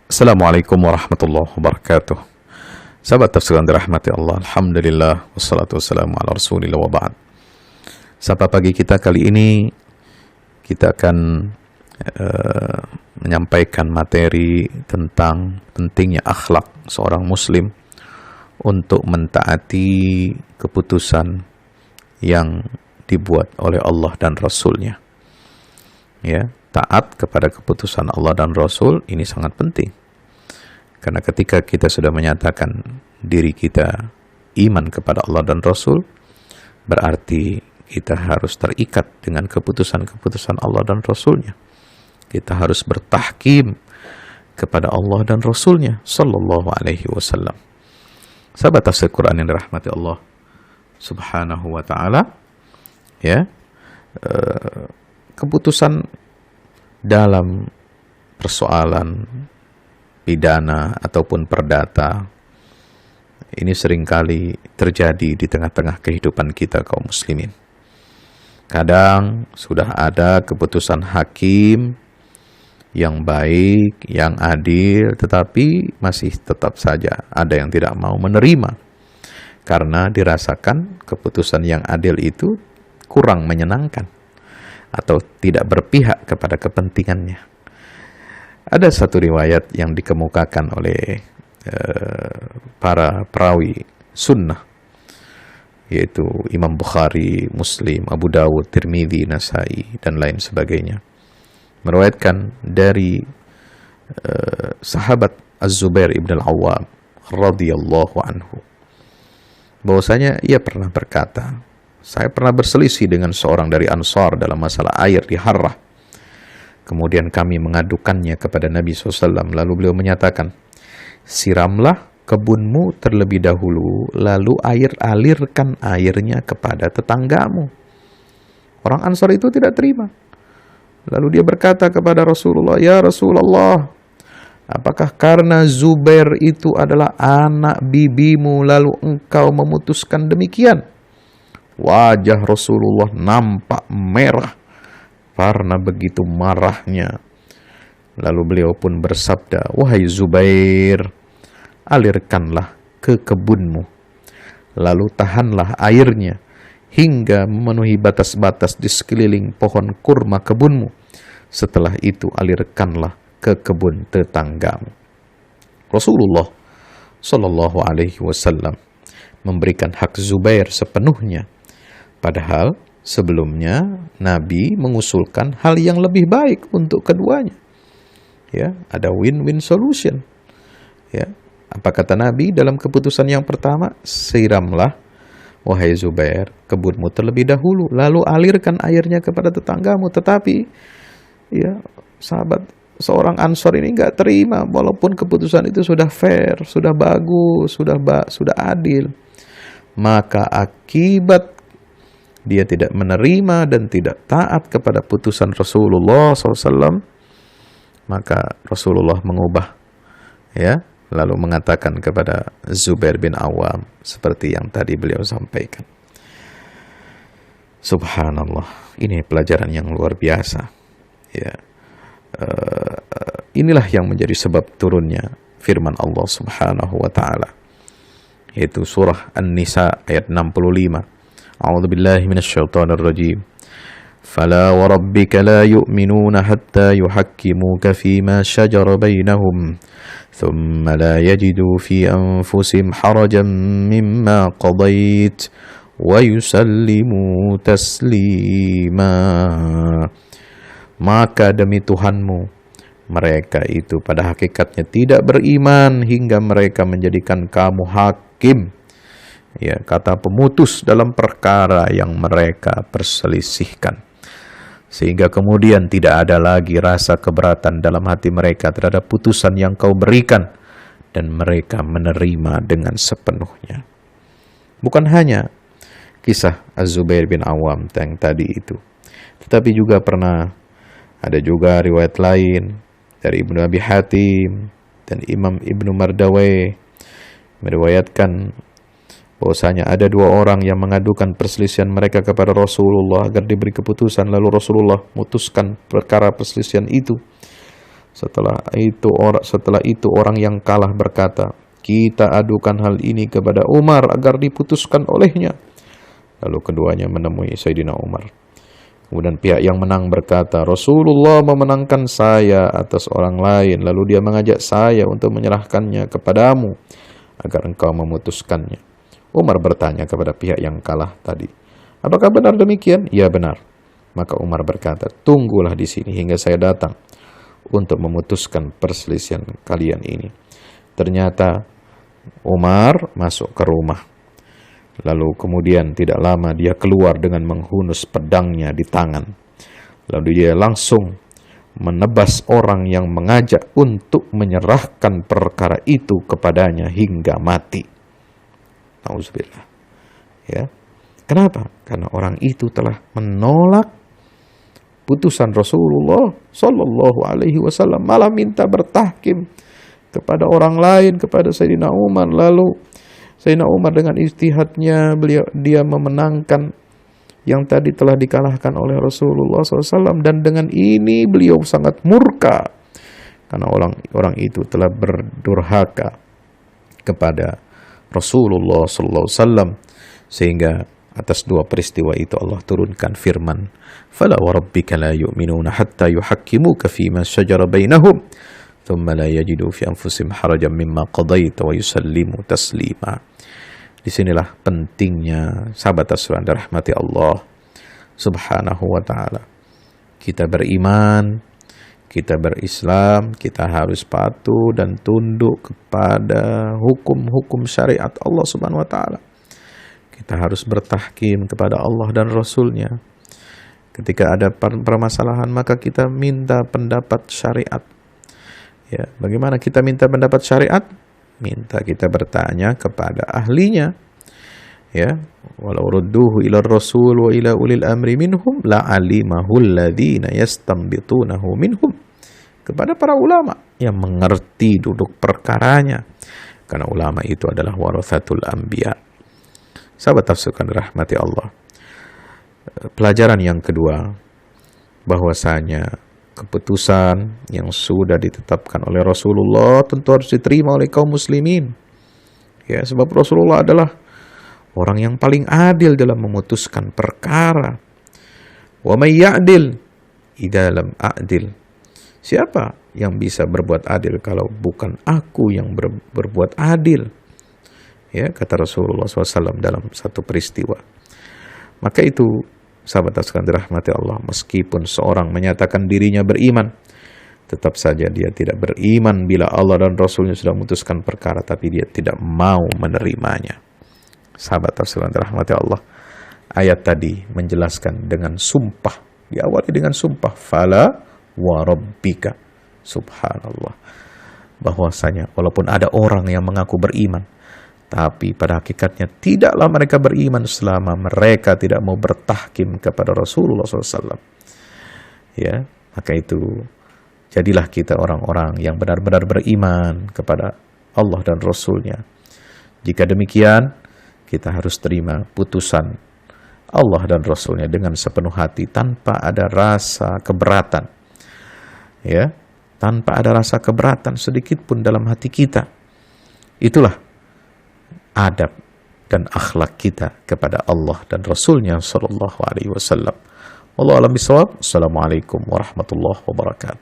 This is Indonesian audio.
Assalamualaikum warahmatullahi wabarakatuh. Sahabat tafsir yang dirahmati Allah, alhamdulillah wassalatu wassalamu ala rasulillah wa ba'd. Sapa pagi kita kali ini kita akan menyampaikan materi tentang pentingnya akhlak seorang muslim untuk mentaati keputusan yang dibuat oleh Allah dan Rasulnya. Ya, taat kepada keputusan Allah dan Rasul ini sangat penting. Karena ketika kita sudah menyatakan diri kita iman kepada Allah dan Rasul, berarti kita harus terikat dengan keputusan-keputusan Allah dan Rasulnya. Kita harus bertahkim kepada Allah dan Rasulnya sallallahu alaihi wasallam. Sahabat tafsir Quran yang dirahmati Allah subhanahu wa ta'ala, ya, keputusan dalam persoalan pidana ataupun perdata ini seringkali terjadi di tengah-tengah kehidupan kita kaum muslimin. Kadang sudah ada keputusan hakim yang baik, yang adil, tetapi masih tetap saja ada yang tidak mau menerima karena dirasakan keputusan yang adil itu kurang menyenangkan atau tidak berpihak kepada kepentingannya. Ada satu riwayat yang dikemukakan oleh para perawi sunnah, yaitu Imam Bukhari, Muslim, Abu Dawud, Tirmidzi, Nasai, dan lain sebagainya. Meriwayatkan dari sahabat Az-Zubair ibn al-Awwam radhiyallahu anhu, bahwasanya ia pernah berkata, saya pernah berselisih dengan seorang dari Ansar dalam masalah air di Harrah. Kemudian kami mengadukannya kepada Nabi SAW. Lalu beliau menyatakan, siramlah kebunmu terlebih dahulu, lalu alirkan airnya kepada tetanggamu. Orang Ansar itu tidak terima. Lalu dia berkata kepada Rasulullah, ya Rasulullah, apakah karena Zubair itu adalah anak bibimu, lalu engkau memutuskan demikian? Wajah Rasulullah nampak merah karena begitu marahnya. Lalu beliau pun bersabda, wahai Zubair, alirkanlah ke kebunmu, lalu tahanlah airnya hingga memenuhi batas-batas di sekeliling pohon kurma kebunmu. Setelah itu alirkanlah ke kebun tetanggamu. Rasulullah Shallallahu Alaihi Wasallam memberikan hak Zubair sepenuhnya, padahal sebelumnya Nabi mengusulkan hal yang lebih baik untuk keduanya. Ya, ada win-win solution. Ya, apa kata Nabi dalam keputusan yang pertama? Siramlah, wahai Zubair, kebunmu terlebih dahulu, lalu alirkan airnya kepada tetanggamu. Tetapi, ya, sahabat seorang Ansor ini nggak terima, walaupun keputusan itu sudah fair, sudah bagus, sudah adil. Maka akibat dia tidak menerima dan tidak taat kepada putusan Rasulullah SAW, maka Rasulullah mengubah, ya, lalu mengatakan kepada Zubair bin Awam seperti yang tadi beliau sampaikan. Subhanallah, ini pelajaran yang luar biasa. Ya, inilah yang menjadi sebab turunnya firman Allah Subhanahu wa Ta'ala, yaitu surah An-Nisa ayat 65. أعوذ بالله من الشيطان الرجيم فلا وربك لا يؤمنون حتى يحكموك فيما شجر بينهم ثم لا يجدوا في أنفسهم حرجا مما قضيت ويسلموا تسليما. Maka demi Tuhanmu, mereka itu pada hakikatnya tidak beriman hingga mereka menjadikan kamu hakim, ya, kata pemutus dalam perkara yang mereka perselisihkan, sehingga kemudian tidak ada lagi rasa keberatan dalam hati mereka terhadap putusan yang kau berikan, dan mereka menerima dengan sepenuhnya. Bukan hanya kisah Az-Zubair bin Awam yang tadi itu, tetapi juga pernah ada juga riwayat lain dari Ibnu Abi Hatim dan Imam Ibnu Mardawai meriwayatkan bahwasanya ada dua orang yang mengadukan perselisihan mereka kepada Rasulullah agar diberi keputusan, lalu Rasulullah memutuskan perkara perselisihan itu. Setelah itu orang yang kalah berkata, kita adukan hal ini kepada Umar agar diputuskan olehnya. Lalu keduanya menemui Sayyidina Umar. Kemudian pihak yang menang berkata, Rasulullah memenangkan saya atas orang lain, lalu dia mengajak saya untuk menyerahkannya kepadamu agar engkau memutuskannya. Umar bertanya kepada pihak yang kalah tadi, apakah benar demikian? Ya, benar. Maka Umar berkata, tunggulah di sini hingga saya datang untuk memutuskan perselisihan kalian ini. Ternyata Umar masuk ke rumah. Lalu kemudian tidak lama dia keluar dengan menghunus pedangnya di tangan. Lalu dia langsung menebas orang yang mengajak untuk menyerahkan perkara itu kepadanya hingga mati. Nauzubillah. Ya. Kenapa? Karena orang itu telah menolak putusan Rasulullah Sallallahu Alaihi Wasallam, malah minta bertahkim kepada orang lain, kepada Sayyidina Umar. Lalu Sayyidina Umar dengan ijtihadnya dia memenangkan yang tadi telah dikalahkan oleh Rasulullah SAW, dan dengan ini beliau sangat murka karena orang itu telah berdurhaka kepada Rasulullah SAW, sehingga atas dua peristiwa itu Allah turunkan firman, "Fala wa rabbika la yu'minuna hatta yuhakkimuka fima shajara bainahum." ثم لا يجدوا في أنفسهم حرجا مما قضيت ويسلموا تسليما. Disinilah pentingnya sahabat Rasulullah dirahmati Allah Subhanahu wa ta'ala. Kita beriman, kita berislam, kita harus patuh dan tunduk kepada hukum-hukum syariat Allah Subhanahu wa ta'ala. Kita harus bertahkim kepada Allah dan Rasulnya. Ketika ada permasalahan, maka kita minta pendapat syariat. Ya, bagaimana kita minta pendapat syariat? Minta kita bertanya kepada ahlinya. Ya, walau rudduhu ila rasul wa ila ulil amri minhum la'alimahu alladhina yastanbitunahu minhum. Kepada para ulama yang mengerti duduk perkaranya. Karena ulama itu adalah warathatul anbiya. Sahabat tafsirkan rahmati Allah. Pelajaran yang kedua, bahwasanya keputusan yang sudah ditetapkan oleh Rasulullah tentu harus diterima oleh kaum muslimin. Ya, sebab Rasulullah adalah orang yang paling adil dalam memutuskan perkara. Wa may ya'dil idza lam a'dil. Siapa yang bisa berbuat adil kalau bukan aku yang berbuat adil? Ya, kata Rasulullah SAW dalam satu peristiwa. Maka itu, sahabat sekalian dirahmati Allah, meskipun seorang menyatakan dirinya beriman, tetap saja dia tidak beriman bila Allah dan Rasulnya sudah memutuskan perkara, tapi dia tidak mau menerimanya. Sahabat sekalian dirahmati Allah, ayat tadi menjelaskan dengan sumpah, diawali dengan sumpah, fala wa rabbika, subhanallah, bahwasanya walaupun ada orang yang mengaku beriman, tapi pada hakikatnya tidaklah mereka beriman selama mereka tidak mau bertahkim kepada Rasulullah SAW. Ya, maka itu jadilah kita orang-orang yang benar-benar beriman kepada Allah dan Rasulnya. Jika demikian, kita harus terima putusan Allah dan Rasulnya dengan sepenuh hati tanpa ada rasa keberatan. Ya, tanpa ada rasa keberatan sedikit pun dalam hati kita. Itulah adab dan akhlak kita kepada Allah dan Rasulnya Sallallahu Alaihi Wasallam. Wallahu a'lam bishawab. Assalamualaikum warahmatullahi wabarakatuh.